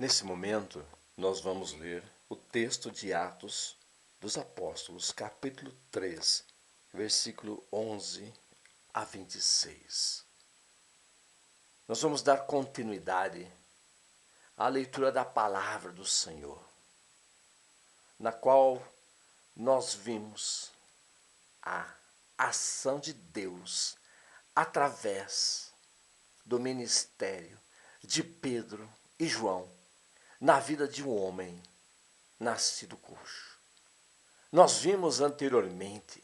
Nesse momento, nós vamos ler o texto de Atos dos Apóstolos, capítulo 3, versículo 11 a 26. Nós vamos dar continuidade à leitura da palavra do Senhor, na qual nós vimos a ação de Deus através do ministério de Pedro e João na vida de um homem nascido coxo. Nós vimos anteriormente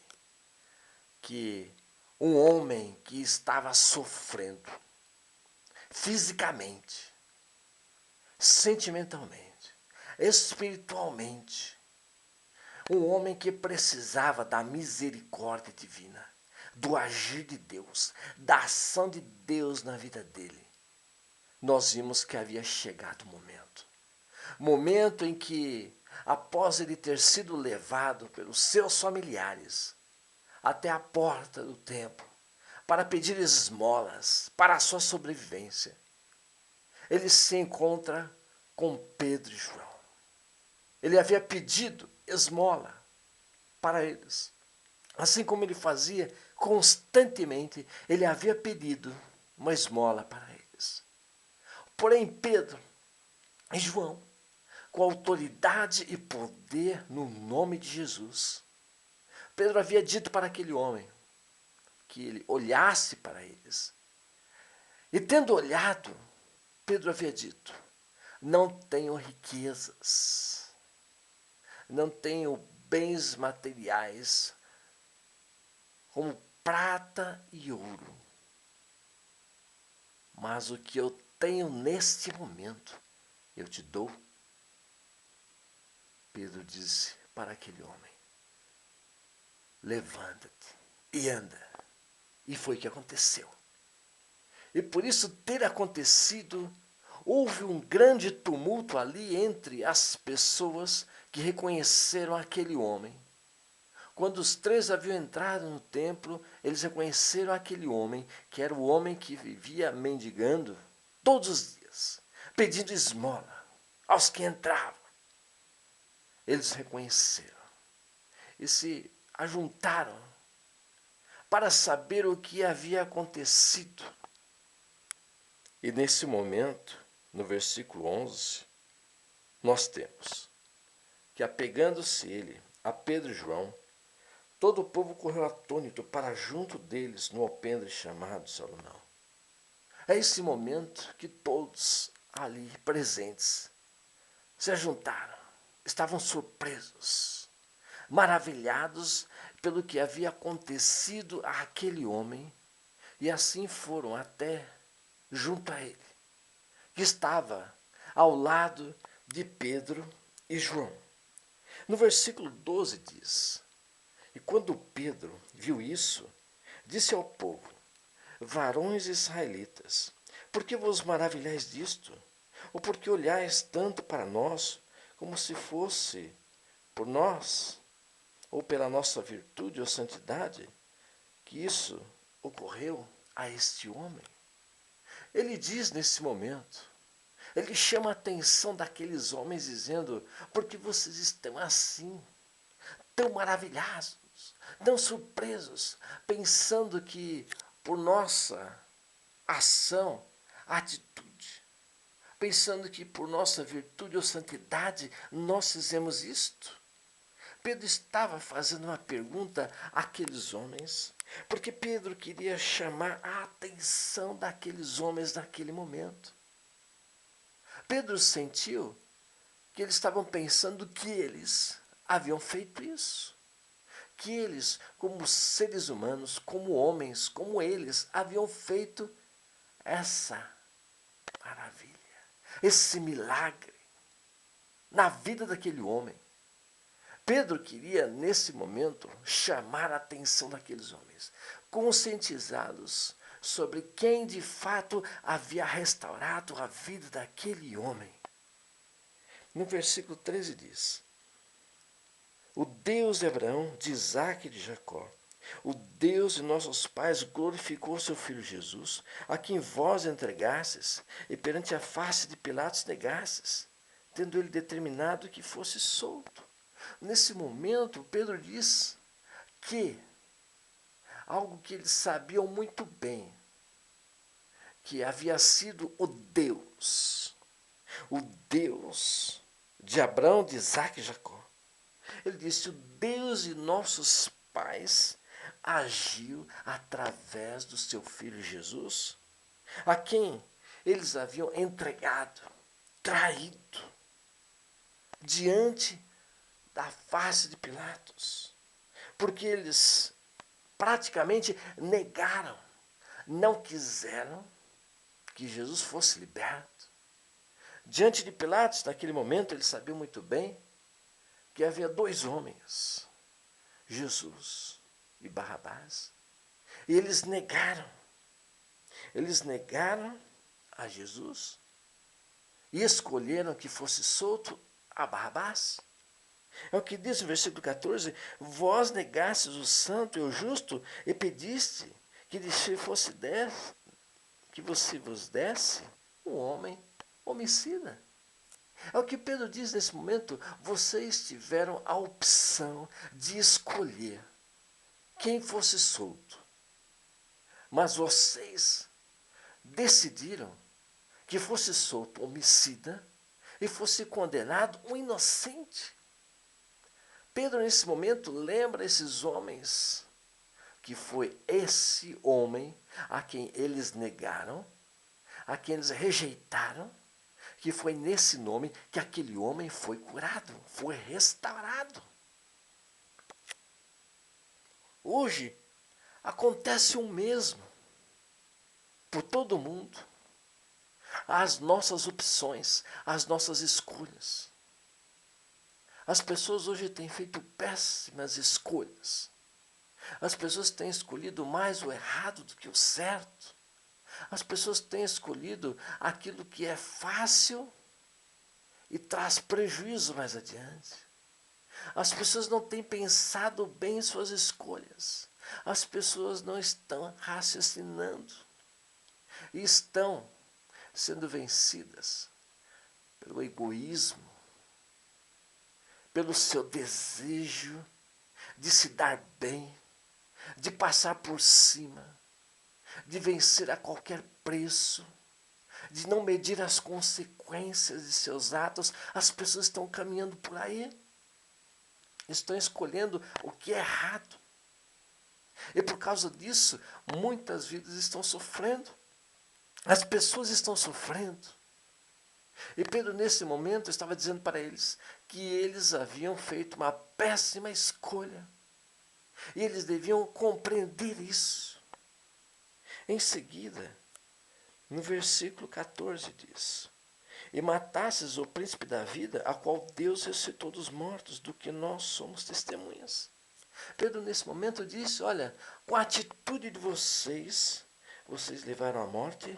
que um homem que estava sofrendo fisicamente, sentimentalmente, espiritualmente, um homem que precisava da misericórdia divina, do agir de Deus, da ação de Deus na vida dele. Nós vimos que havia chegado o momento em que, após ele ter sido levado pelos seus familiares até a porta do templo para pedir esmolas para a sua sobrevivência, ele se encontra com Pedro e João. Ele havia pedido esmola para eles. Assim como ele fazia constantemente, ele havia pedido uma esmola para eles. Porém, Pedro e João, com autoridade e poder no nome de Jesus, Pedro havia dito para aquele homem que ele olhasse para eles. E tendo olhado, Pedro havia dito: não tenho riquezas, não tenho bens materiais como prata e ouro, mas o que eu tenho neste momento eu te dou. Pedro disse para aquele homem: levanta-te e anda. E foi o que aconteceu. E por isso ter acontecido, houve um grande tumulto ali entre as pessoas que reconheceram aquele homem. Quando os três haviam entrado no templo, eles reconheceram aquele homem, que era o homem que vivia mendigando todos os dias, pedindo esmola aos que entravam. Eles reconheceram e se ajuntaram para saber o que havia acontecido. E nesse momento, no versículo 11, nós temos que, apegando-se ele a Pedro e João, todo o povo correu atônito para junto deles no alpendre chamado Salomão. É esse momento que todos ali presentes se ajuntaram, estavam surpresos, maravilhados pelo que havia acontecido àquele homem, e assim foram até junto a ele, que estava ao lado de Pedro e João. No versículo 12 diz: e quando Pedro viu isso, disse ao povo: varões israelitas, por que vos maravilhais disto? Ou por que olhais tanto para nós, como se fosse por nós, ou pela nossa virtude ou santidade, que isso ocorreu a este homem? Ele diz nesse momento, ele chama a atenção daqueles homens dizendo: por que vocês estão assim, tão maravilhados, tão surpresos, pensando que por nossa ação, atitude, pensando que por nossa virtude ou santidade nós fizemos isto? Pedro estava fazendo uma pergunta àqueles homens, porque Pedro queria chamar a atenção daqueles homens naquele momento. Pedro sentiu que eles estavam pensando que eles haviam feito isso, que eles, como seres humanos, como homens, como eles, haviam feito essa maravilha, esse milagre na vida daquele homem. Pedro queria, nesse momento, chamar a atenção daqueles homens, conscientizá-los sobre quem de fato havia restaurado a vida daquele homem. No versículo 13 diz: o Deus de Abraão, de Isaque e de Jacó, o Deus de nossos pais glorificou seu filho Jesus, a quem vós entregastes e perante a face de Pilatos negastes. tendo ele determinado que fosse solto. Nesse momento, Pedro diz que algo que eles sabiam muito bem, que havia sido o Deus de Abraão, de Isaac e Jacó. Ele disse: o Deus de nossos pais agiu através do seu filho Jesus, a quem eles haviam entregado, traído, diante da face de Pilatos, porque eles praticamente negaram, não quiseram que Jesus fosse liberto. Diante de Pilatos, naquele momento, ele sabia muito bem que havia dois homens, Jesus e Barrabás, e eles negaram a Jesus e escolheram que fosse solto a Barrabás. É o que diz no versículo 14: vós negastes o santo e o justo e pediste que que você vos desse um homem homicida. É o que Pedro diz nesse momento: vocês tiveram a opção de escolher quem fosse solto, mas vocês decidiram que fosse solto um homicida e fosse condenado um inocente. Pedro, nesse momento, lembra esses homens, que foi esse homem a quem eles negaram, a quem eles rejeitaram, que foi nesse nome que aquele homem foi curado, foi restaurado. Hoje acontece o mesmo por todo mundo. As nossas opções, as nossas escolhas. As pessoas hoje têm feito péssimas escolhas. As pessoas têm escolhido mais o errado do que o certo. As pessoas têm escolhido aquilo que é fácil e traz prejuízo mais adiante. As pessoas não têm pensado bem em suas escolhas. As pessoas não estão raciocinando e estão sendo vencidas pelo egoísmo, pelo seu desejo de se dar bem, de passar por cima, de vencer a qualquer preço, de não medir as consequências de seus atos. As pessoas estão caminhando por aí, estão escolhendo o que é errado. E por causa disso, muitas vidas estão sofrendo. As pessoas estão sofrendo. E Pedro, nesse momento, estava dizendo para eles que eles haviam feito uma péssima escolha. E eles deviam compreender isso. Em seguida, no versículo 14 diz: e matasses o príncipe da vida, a qual Deus ressuscitou dos mortos, do que nós somos testemunhas. Pedro, nesse momento, disse: olha, com a atitude de vocês, vocês levaram à morte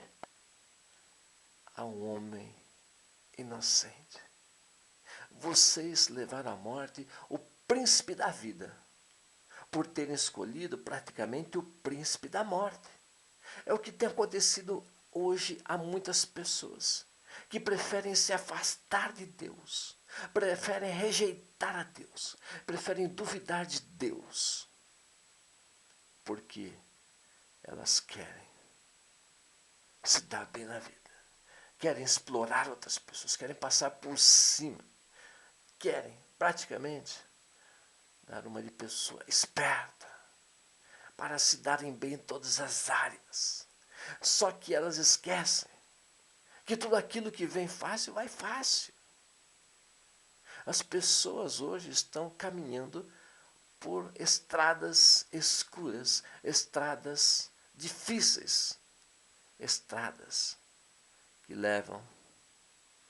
a um homem inocente. Vocês levaram à morte o príncipe da vida, por terem escolhido praticamente o príncipe da morte. É o que tem acontecido hoje a muitas pessoas, que preferem se afastar de Deus, preferem rejeitar a Deus, preferem duvidar de Deus, porque elas querem se dar bem na vida, querem explorar outras pessoas, querem passar por cima, querem praticamente dar uma de pessoa esperta, para se darem bem em todas as áreas. Só que elas esquecem que tudo aquilo que vem fácil, vai fácil. As pessoas hoje estão caminhando por estradas escuras, estradas difíceis, estradas que levam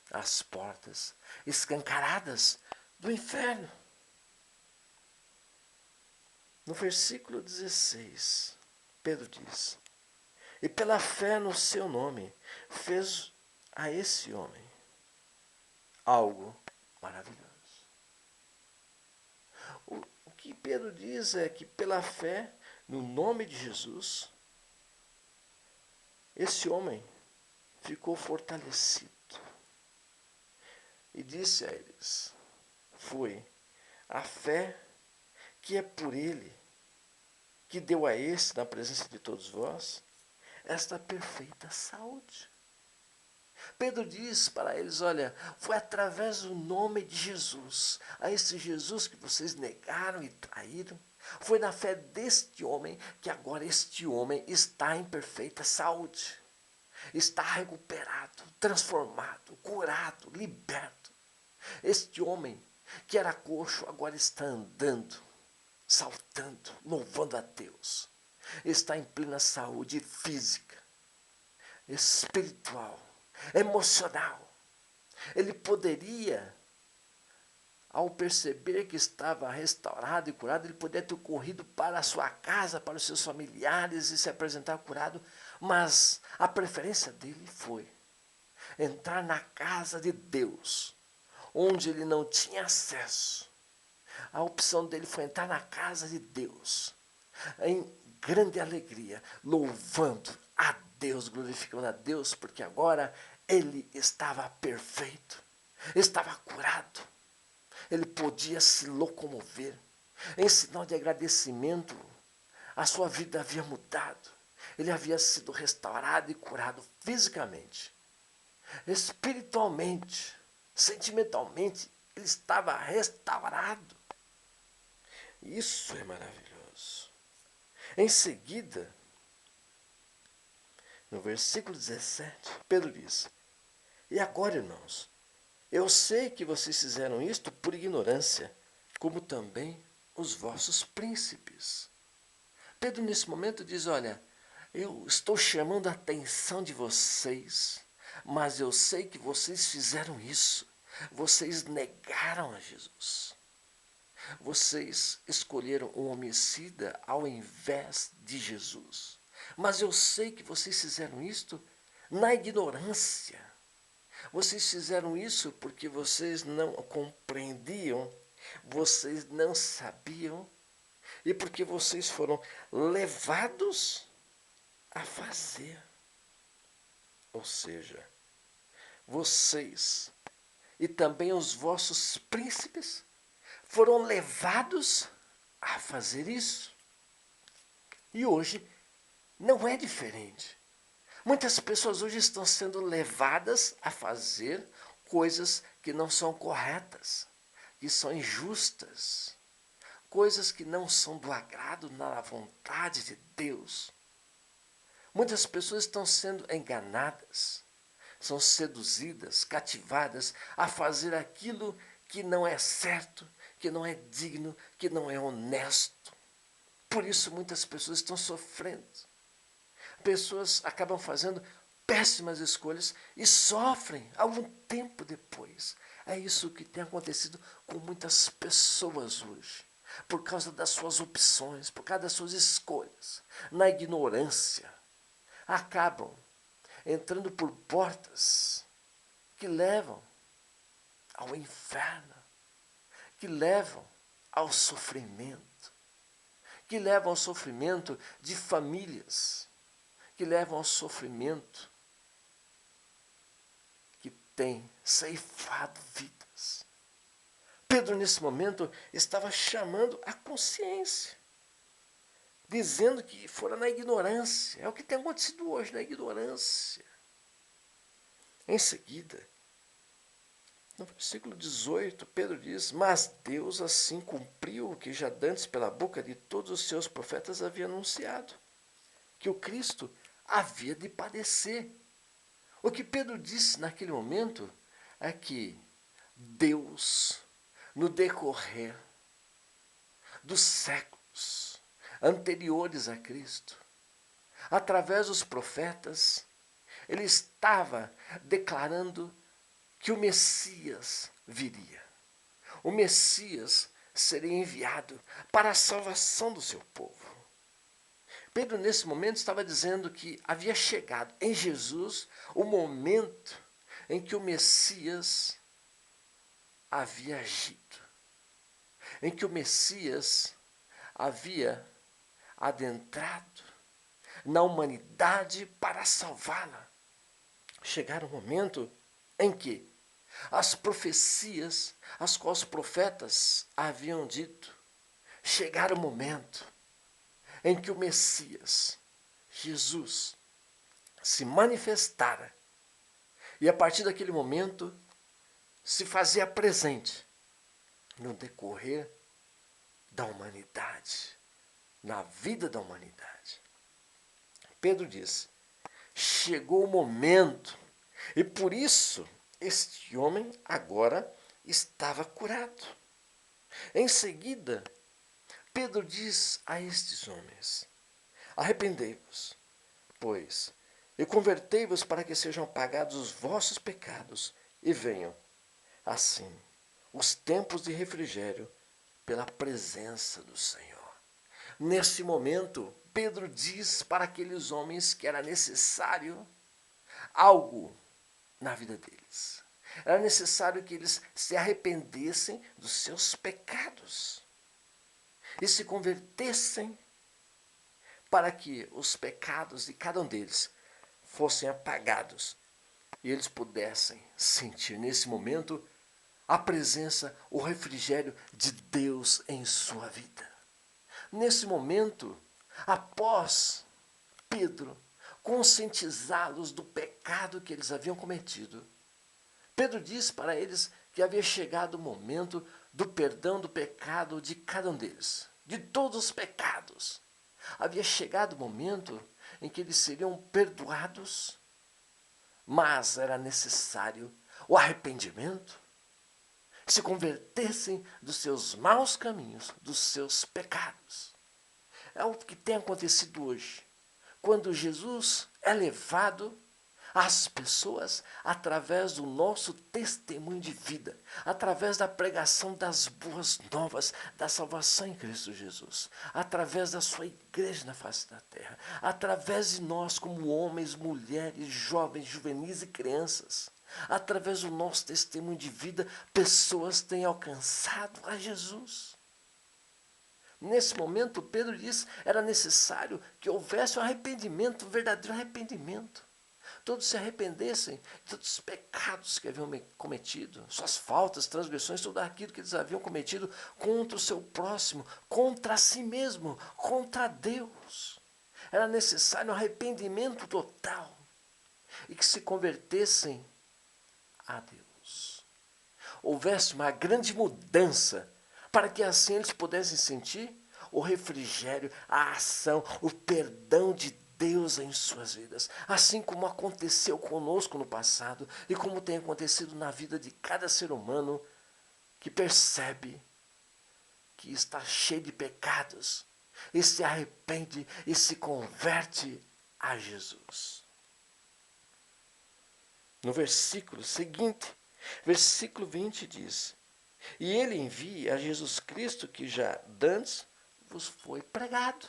às portas escancaradas do inferno. No versículo 16, Pedro diz: e pela fé no seu nome fez a esse homem algo maravilhoso. O que Pedro diz é que pela fé no nome de Jesus, esse homem ficou fortalecido. e disse a eles: foi a fé que é por ele, que deu a esse, na presença de todos vós, esta perfeita saúde. Pedro diz para eles: olha, foi através do nome de Jesus, a esse Jesus que vocês negaram e traíram, foi na fé deste homem que agora este homem está em perfeita saúde, está recuperado, transformado, curado, liberto. Este homem que era coxo agora está andando, saltando, louvando a Deus. Está em plena saúde física, espiritual, emocional. Ele poderia, ao perceber que estava restaurado e curado, ele poderia ter corrido para a sua casa, para os seus familiares e se apresentar curado, mas a preferência dele foi entrar na casa de Deus, onde ele não tinha acesso. A opção dele foi entrar na casa de Deus, em grande alegria, louvando a Deus, glorificando a Deus, porque agora ele estava perfeito, estava curado, ele podia se locomover. Em sinal de agradecimento, a sua vida havia mudado, ele havia sido restaurado e curado fisicamente, espiritualmente, sentimentalmente, ele estava restaurado. Isso é maravilhoso. Em seguida, no versículo 17, Pedro diz: e agora, irmãos, eu sei que vocês fizeram isto por ignorância, como também os vossos príncipes. Pedro, nesse momento, diz: olha, eu estou chamando a atenção de vocês, mas eu sei que vocês fizeram isso. Vocês negaram a Jesus. Vocês escolheram um homicida ao invés de Jesus. Mas eu sei que vocês fizeram isto na ignorância. Vocês fizeram isso porque vocês não compreendiam, vocês não sabiam, e porque vocês foram levados a fazer. Ou seja, vocês e também os vossos príncipes foram levados a fazer isso. E hoje não é diferente. Muitas pessoas hoje estão sendo levadas a fazer coisas que não são corretas, que são injustas, coisas que não são do agrado, na vontade de Deus. Muitas pessoas estão sendo enganadas, são seduzidas, cativadas a fazer aquilo que não é certo, que não é digno, que não é honesto. Por isso muitas pessoas estão sofrendo. Pessoas acabam fazendo péssimas escolhas e sofrem algum tempo depois. É isso que tem acontecido com muitas pessoas hoje. Por causa das suas opções, por causa das suas escolhas, na ignorância, acabam entrando por portas que levam ao inferno, que levam ao sofrimento, que levam ao sofrimento de famílias, que levam ao sofrimento que tem ceifado vidas. Pedro, nesse momento, estava chamando a consciência, dizendo que fora na ignorância. É o que tem acontecido hoje, na ignorância. Em seguida, no versículo 18, Pedro diz: mas Deus assim cumpriu o que já dantes pela boca de todos os seus profetas havia anunciado, que o Cristo havia de padecer. O que Pedro disse naquele momento é que Deus, no decorrer dos séculos anteriores a Cristo, através dos profetas, ele estava declarando que o Messias viria. O Messias seria enviado para a salvação do seu povo. Pedro, nesse momento, estava dizendo que havia chegado em Jesus o momento em que o Messias havia agido, em que o Messias havia adentrado na humanidade para salvá-la. Chegar o momento em que As profecias, as quais os profetas haviam dito, chegar o momento em que o Messias, Jesus, se manifestara e a partir daquele momento se fazia presente no decorrer da humanidade, na vida da humanidade. Pedro diz: chegou o momento, e por isso este homem agora estava curado. Em seguida, Pedro diz a estes homens: arrependei-vos, pois, e convertei-vos para que sejam apagados os vossos pecados e venham, assim, os tempos de refrigério pela presença do Senhor. Nesse momento, Pedro diz para aqueles homens que era necessário algo na vida deles. Era necessário que eles se arrependessem dos seus pecados e se convertessem para que os pecados de cada um deles fossem apagados e eles pudessem sentir nesse momento a presença, o refrigério de Deus em sua vida. Nesse momento, após Pedro conscientizá-los do pecado que eles haviam cometido, Pedro diz para eles que havia chegado o momento do perdão do pecado de cada um deles, de todos os pecados. Havia chegado o momento em que eles seriam perdoados, mas era necessário o arrependimento, se convertessem dos seus maus caminhos, dos seus pecados. É o que tem acontecido hoje. Quando Jesus é levado às pessoas através do nosso testemunho de vida, através da pregação das boas novas, da salvação em Cristo Jesus, através da sua igreja na face da terra, através de nós como homens, mulheres, jovens, juvenis e crianças, através do nosso testemunho de vida, pessoas têm alcançado a Jesus. Nesse momento, Pedro diz, era necessário que houvesse um arrependimento, um verdadeiro arrependimento. Todos se arrependessem de todos os pecados que haviam cometido, suas faltas, transgressões, tudo aquilo que eles haviam cometido contra o seu próximo, contra si mesmo, contra Deus. Era necessário um arrependimento total e que se convertessem a Deus. Houvesse uma grande mudança para que assim eles pudessem sentir o refrigério, a ação, o perdão de Deus em suas vidas. Assim como aconteceu conosco no passado e como tem acontecido na vida de cada ser humano que percebe que está cheio de pecados e se arrepende e se converte a Jesus. No versículo seguinte, versículo 20 diz: e ele envia a Jesus Cristo que já dantes vos foi pregado.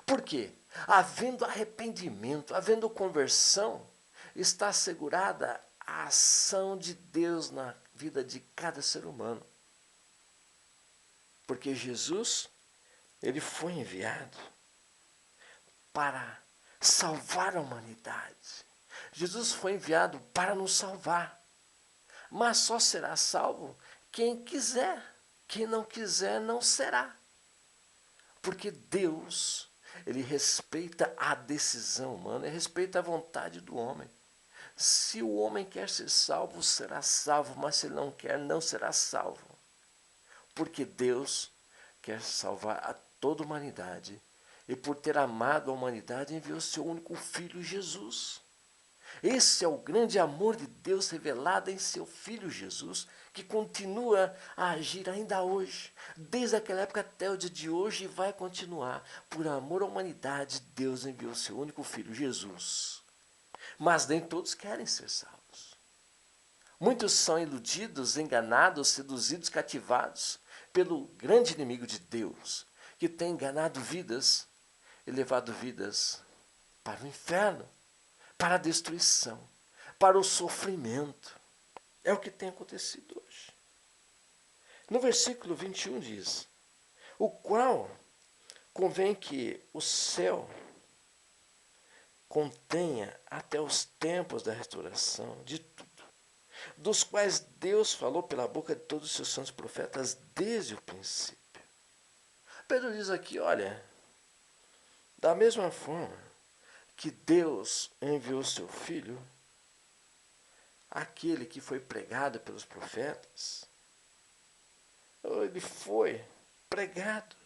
Por quê? Havendo arrependimento, havendo conversão, está assegurada a ação de Deus na vida de cada ser humano. Porque Jesus, ele foi enviado para salvar a humanidade. Jesus foi enviado para nos salvar. Mas só será salvo quem quiser. Quem não quiser, não será. Porque Deus, ele respeita a decisão humana, ele respeita a vontade do homem. Se o homem quer ser salvo, será salvo, mas se ele não quer, não será salvo. Porque Deus quer salvar a toda a humanidade. E por ter amado a humanidade, enviou seu único filho, Jesus. Esse é o grande amor de Deus revelado em seu Filho Jesus, que continua a agir ainda hoje, desde aquela época até o dia de hoje, e vai continuar. Por amor à humanidade, Deus enviou seu único Filho Jesus. Mas nem todos querem ser salvos. Muitos são iludidos, enganados, seduzidos, cativados pelo grande inimigo de Deus, que tem enganado vidas e levado vidas para o inferno, para a destruição, para o sofrimento. É o que tem acontecido hoje. No versículo 21 diz: o qual convém que o céu contenha até os tempos da restauração de tudo, dos quais Deus falou pela boca de todos os seus santos profetas desde o princípio. Pedro diz aqui, olha, da mesma forma que Deus enviou seu Filho, aquele que foi pregado pelos profetas, ele foi pregado.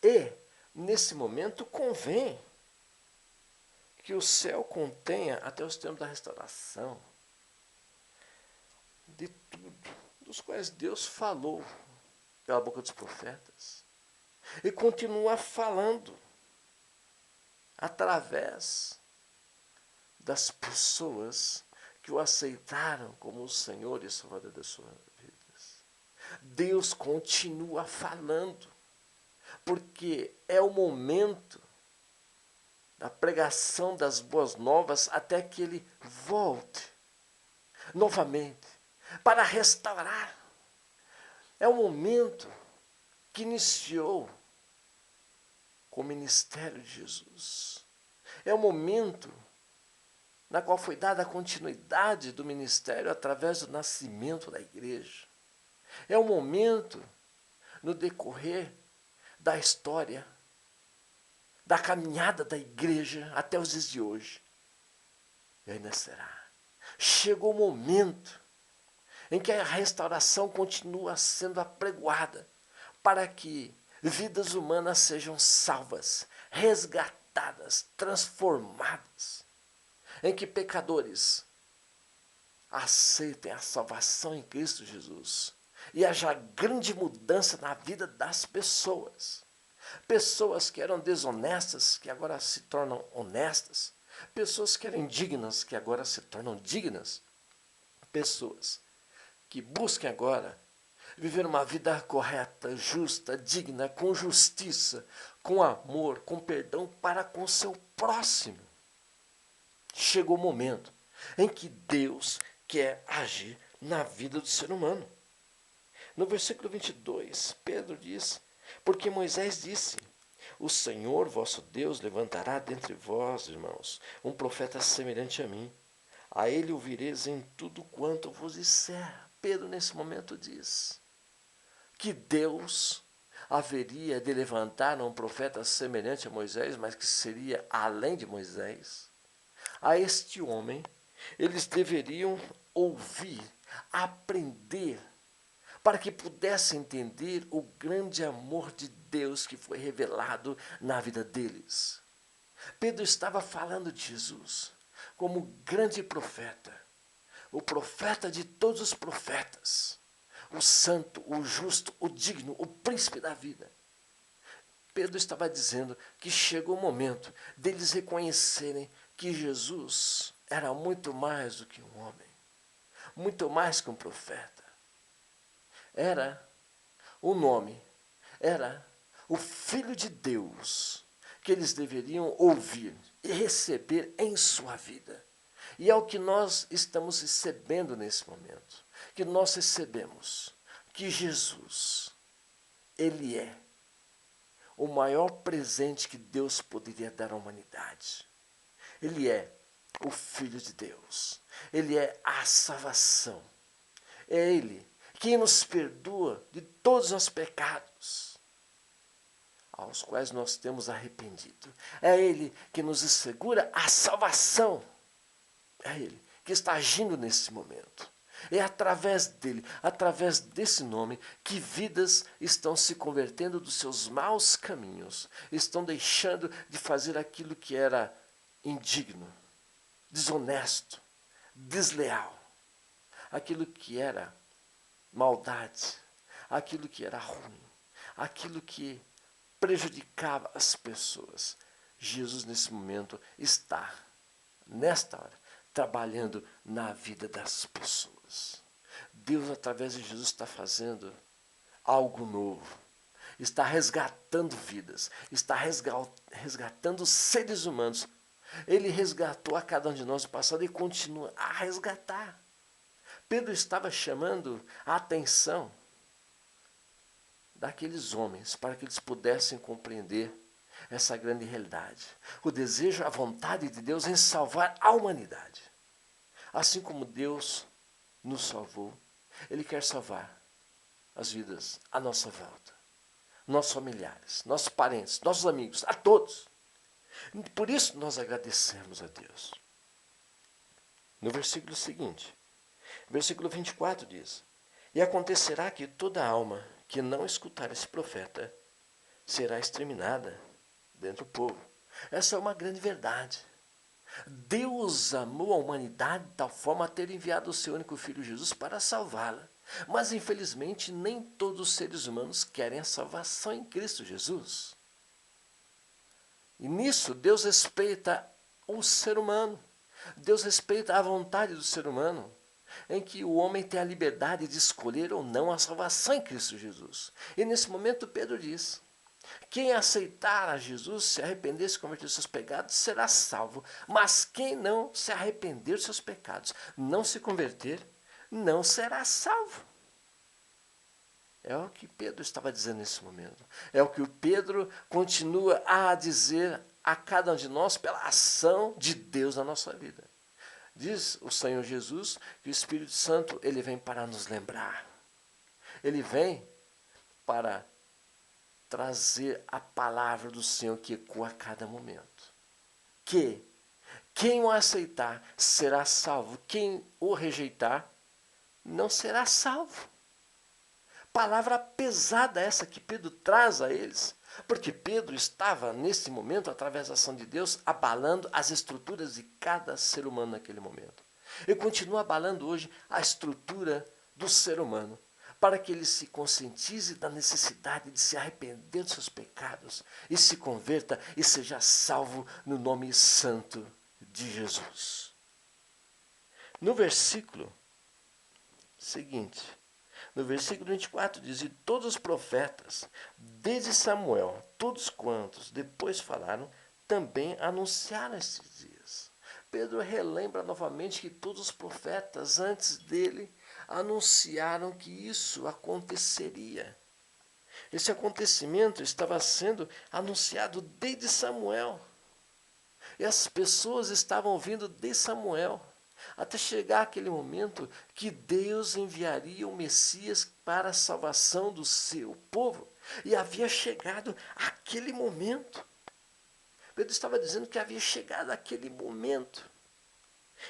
E, nesse momento, convém que o céu contenha, até os tempos da restauração, de tudo, dos quais Deus falou pela boca dos profetas. E continua falando através das pessoas que o aceitaram como o Senhor e Salvador das suas vidas. Deus continua falando, porque é o momento da pregação das boas novas até que ele volte novamente para restaurar. É o momento que iniciou com o ministério de Jesus. É o momento na qual foi dada a continuidade do ministério através do nascimento da igreja. É o momento, no decorrer da história, da caminhada da igreja até os dias de hoje. E ainda será. Chegou o momento em que a restauração continua sendo apregoada para que vidas humanas sejam salvas, resgatadas, transformadas, em que pecadores aceitem a salvação em Cristo Jesus e haja grande mudança na vida das pessoas. Pessoas que eram desonestas, que agora se tornam honestas. Pessoas que eram indignas, que agora se tornam dignas. Pessoas que busquem agora viver uma vida correta, justa, digna, com justiça, com amor, com perdão para com o seu próximo. Chegou o momento em que Deus quer agir na vida do ser humano. No versículo 22, Pedro diz: porque Moisés disse: o Senhor vosso Deus levantará dentre vós, irmãos, um profeta semelhante a mim. A ele ouvireis em tudo quanto vos disser. Pedro, nesse momento, diz que Deus haveria de levantar um profeta semelhante a Moisés, mas que seria além de Moisés. A este homem, eles deveriam ouvir, aprender, para que pudessem entender o grande amor de Deus que foi revelado na vida deles. Pedro estava falando de Jesus como grande profeta, o profeta de todos os profetas, o santo, o justo, o digno, o príncipe da vida. Pedro estava dizendo que chegou o momento deles reconhecerem que Jesus era muito mais do que um homem, muito mais que um profeta. Era o nome, era o Filho de Deus que eles deveriam ouvir e receber em sua vida. E é o que nós estamos recebendo nesse momento, que nós recebemos, que Jesus, Ele é o maior presente que Deus poderia dar à humanidade. Ele é o Filho de Deus, Ele é a salvação, é Ele quem nos perdoa de todos os pecados aos quais nós temos arrependido. É Ele que nos assegura a salvação. É Ele que está agindo nesse momento. É através dele, através desse nome, que vidas estão se convertendo dos seus maus caminhos, estão deixando de fazer aquilo que era indigno, desonesto, desleal, aquilo que era maldade, aquilo que era ruim, aquilo que prejudicava as pessoas. Jesus, nesse momento, está, nesta hora, trabalhando na vida das pessoas. Deus, através de Jesus, está fazendo algo novo. Está resgatando vidas, está resgatando seres humanos. Ele resgatou a cada um de nós no passado e continua a resgatar. Pedro estava chamando a atenção daqueles homens para que eles pudessem compreender essa grande realidade. O desejo, a vontade de Deus em salvar a humanidade. Assim como Deus nos salvou, Ele quer salvar as vidas à nossa volta. Nossos familiares, nossos parentes, nossos amigos, a todos. Por isso nós agradecemos a Deus. No versículo seguinte, versículo 24 diz: E acontecerá que toda alma que não escutar esse profeta será exterminada dentro do povo. Essa é uma grande verdade. Deus amou a humanidade de tal forma a ter enviado o seu único filho Jesus para salvá-la. Mas infelizmente nem todos os seres humanos querem a salvação em Cristo Jesus. E nisso Deus respeita o ser humano. Deus respeita a vontade do ser humano, em que o homem tem a liberdade de escolher ou não a salvação em Cristo Jesus. E nesse momento Pedro diz: quem aceitar a Jesus, se arrepender, se converter dos seus pecados, será salvo. Mas quem não se arrepender dos seus pecados, não se converter, não será salvo. É o que Pedro estava dizendo nesse momento. É o que o Pedro continua a dizer a cada um de nós pela ação de Deus na nossa vida. Diz o Senhor Jesus que o Espírito Santo ele vem para nos lembrar. Ele vem para trazer a palavra do Senhor que ecoa a cada momento. Que quem o aceitar será salvo, quem o rejeitar não será salvo. Palavra pesada essa que Pedro traz a eles, porque Pedro estava nesse momento, através da ação de Deus, abalando as estruturas de cada ser humano naquele momento. E continua abalando hoje a estrutura do ser humano, para que ele se conscientize da necessidade de se arrepender dos seus pecados e se converta e seja salvo no nome santo de Jesus. No versículo seguinte, no versículo 24 diz: E todos os profetas, desde Samuel, todos quantos depois falaram, também anunciaram esses dias. Pedro relembra novamente que todos os profetas antes dele anunciaram que isso aconteceria. Esse acontecimento estava sendo anunciado desde Samuel. E as pessoas estavam ouvindo de Samuel, até chegar aquele momento que Deus enviaria o Messias para a salvação do seu povo. E havia chegado aquele momento. Pedro estava dizendo que havia chegado aquele momento.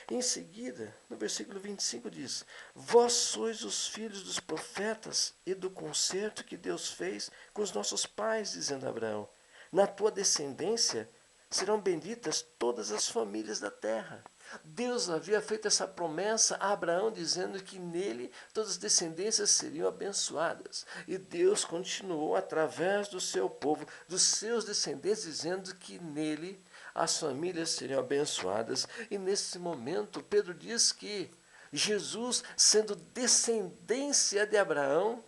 Em seguida, no versículo 25 diz: Vós sois os filhos dos profetas e do concerto que Deus fez com os nossos pais, dizendo a Abraão: Na tua descendência serão benditas todas as famílias da terra. Deus havia feito essa promessa a Abraão, dizendo que nele todas as descendências seriam abençoadas. E Deus continuou, através do seu povo, dos seus descendentes, dizendo que nele as famílias seriam abençoadas. E nesse momento, Pedro diz que Jesus, sendo descendência de Abraão,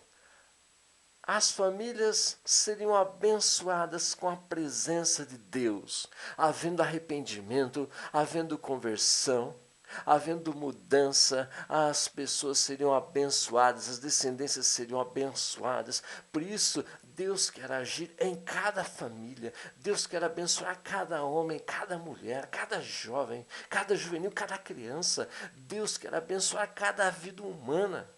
as famílias seriam abençoadas com a presença de Deus, havendo arrependimento, havendo conversão, havendo mudança, as pessoas seriam abençoadas, as descendências seriam abençoadas. Por isso, Deus quer agir em cada família, Deus quer abençoar cada homem, cada mulher, cada jovem, cada juvenil, cada criança. Deus quer abençoar cada vida humana.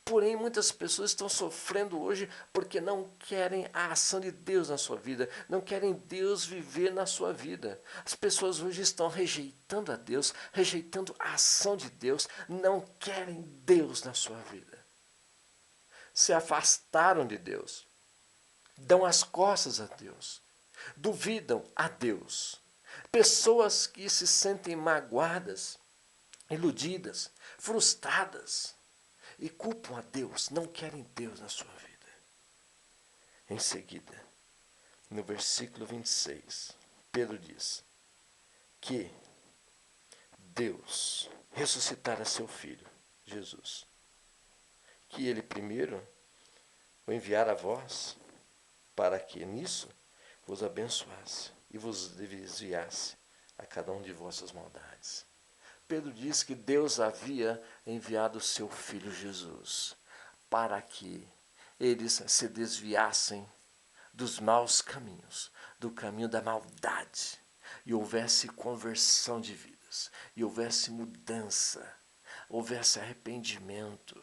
Porém, muitas pessoas estão sofrendo hoje porque não querem a ação de Deus na sua vida, não querem Deus viver na sua vida. As pessoas hoje estão rejeitando a Deus, rejeitando a ação de Deus, não querem Deus na sua vida. Se afastaram de Deus, dão as costas a Deus, duvidam a Deus. Pessoas que se sentem magoadas, iludidas, frustradas, e culpam a Deus, não querem Deus na sua vida. Em seguida, no versículo 26, Pedro diz que Deus ressuscitara seu Filho, Jesus, que ele primeiro o enviara a vós, para que nisso vos abençoasse e vos desviasse a cada um de vossas maldades. Pedro diz que Deus havia enviado o seu Filho Jesus para que eles se desviassem dos maus caminhos, do caminho da maldade, e houvesse conversão de vidas, e houvesse mudança. houvesse arrependimento.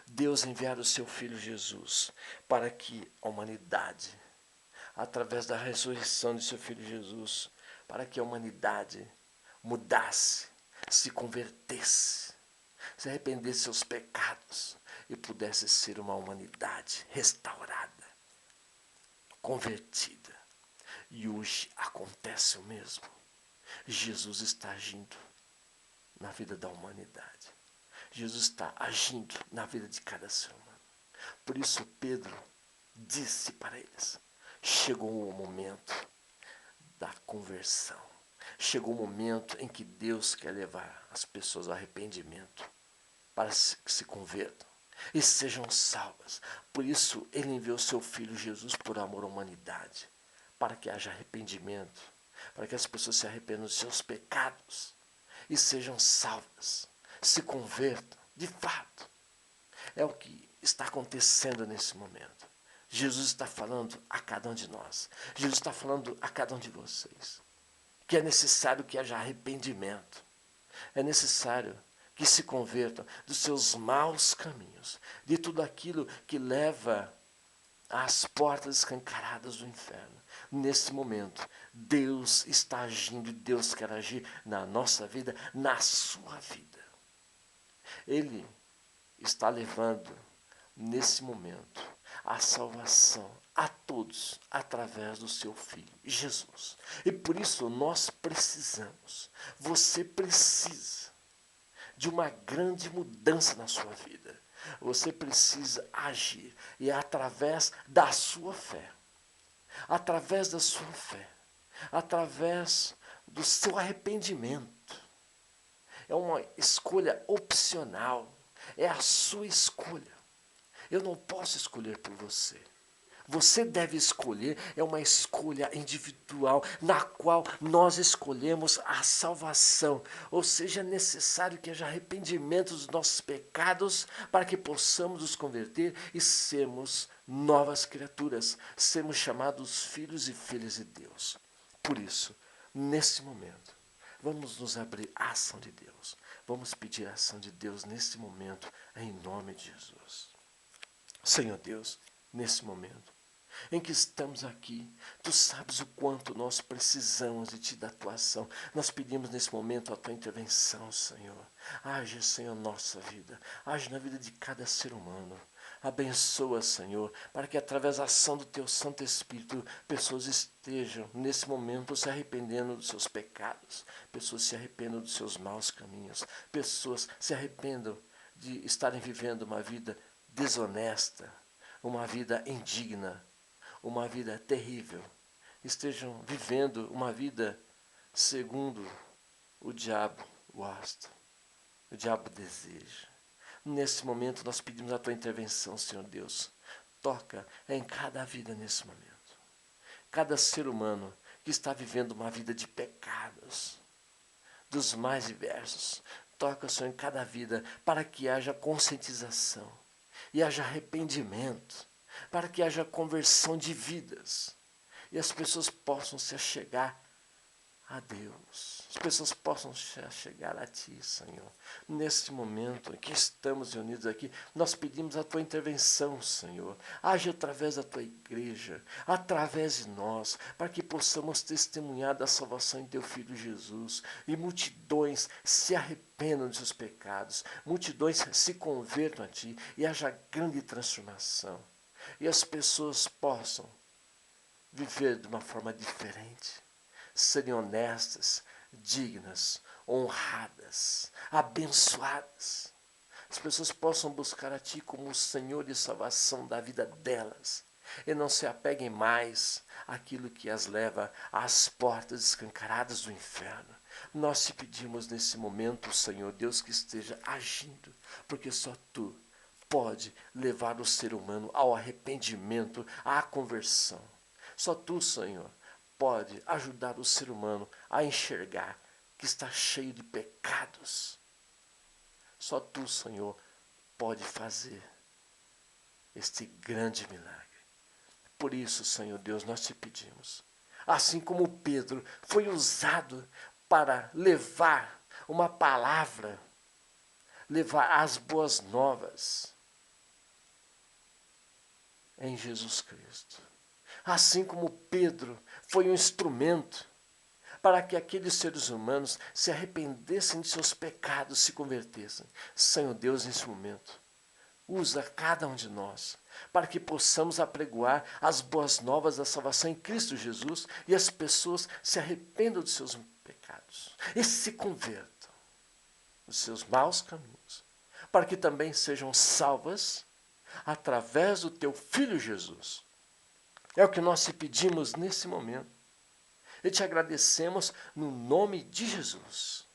Deus enviara o seu Filho Jesus para que a humanidade, através da ressurreição de seu Filho Jesus, para que a humanidade mudasse, se convertesse, se arrependesse de seus pecados e pudesse ser uma humanidade restaurada, convertida. E hoje acontece o mesmo. Jesus está agindo na vida da humanidade. Jesus está agindo na vida de cada ser humano. Por isso Pedro disse para eles, chegou o momento da conversão. Chegou o momento em que Deus quer levar as pessoas ao arrependimento, para que se convertam e sejam salvas. Por isso ele enviou seu Filho Jesus por amor à humanidade, para que haja arrependimento, para que as pessoas se arrependam dos seus pecados e sejam salvas, se convertam, de fato. É o que está acontecendo nesse momento. Jesus está falando a cada um de nós. Jesus está falando a cada um de vocês. Que é necessário que haja arrependimento. É necessário que se convertam dos seus maus caminhos, de tudo aquilo que leva às portas escancaradas do inferno. Nesse momento, Deus está agindo e Deus quer agir na nossa vida, na sua vida. Ele está levando, nesse momento, a salvação a todos através do seu Filho, Jesus. E por isso nós precisamos, você precisa de uma grande mudança na sua vida. Você precisa agir e é através da sua fé, através da sua fé, através do seu arrependimento. É uma escolha opcional, é a sua escolha. Eu não posso escolher por você. Você deve escolher, é uma escolha individual, na qual nós escolhemos a salvação. Ou seja, é necessário que haja arrependimento dos nossos pecados para que possamos nos converter e sermos novas criaturas, sermos chamados filhos e filhas de Deus. Por isso, nesse momento, vamos nos abrir à ação de Deus. Vamos pedir a ação de Deus nesse momento, em nome de Jesus. Senhor Deus, nesse momento em que estamos aqui, Tu sabes o quanto nós precisamos de Ti, da Tua ação. Nós pedimos nesse momento a Tua intervenção, Senhor. Age, Senhor, nossa vida. Age na vida de cada ser humano. Abençoa, Senhor, para que através da ação do Teu Santo Espírito, pessoas estejam nesse momento se arrependendo dos seus pecados. Pessoas se arrependam dos seus maus caminhos. Pessoas se arrependam de estarem vivendo uma vida desonesta, uma vida indigna, uma vida terrível, estejam vivendo uma vida segundo o diabo gosta, o diabo deseja. Nesse momento nós pedimos a Tua intervenção, Senhor Deus. Toca em cada vida nesse momento. Cada ser humano que está vivendo uma vida de pecados, dos mais diversos. Toca, Senhor, em cada vida, para que haja conscientização e haja arrependimento, para que haja conversão de vidas e as pessoas possam se achegar a Deus, as pessoas possam se achegar a Ti, Senhor. Nesse momento em que estamos reunidos aqui, nós pedimos a Tua intervenção, Senhor. Age através da Tua igreja, através de nós, para que possamos testemunhar da salvação em Teu Filho Jesus e multidões se arrependam de seus pecados, multidões se convertam a Ti e haja grande transformação. E as pessoas possam viver de uma forma diferente, serem honestas, dignas, honradas, abençoadas. As pessoas possam buscar a Ti como o Senhor e salvação da vida delas e não se apeguem mais àquilo que as leva às portas escancaradas do inferno. Nós te pedimos nesse momento, Senhor Deus, que esteja agindo, porque só Tu pode levar o ser humano ao arrependimento, à conversão. Só Tu, Senhor, pode ajudar o ser humano a enxergar que está cheio de pecados. Só Tu, Senhor, pode fazer este grande milagre. Por isso, Senhor Deus, nós te pedimos, assim como Pedro foi usado para levar uma palavra levar as boas novas em Jesus Cristo. Assim como Pedro foi um instrumento para que aqueles seres humanos se arrependessem de seus pecados, se convertessem. Senhor Deus, nesse momento, usa cada um de nós para que possamos apregoar as boas novas da salvação em Cristo Jesus e as pessoas se arrependam de seus pecados e se convertam dos seus maus caminhos, para que também sejam salvas através do teu Filho Jesus. É o que nós te pedimos nesse momento. E te agradecemos no nome de Jesus.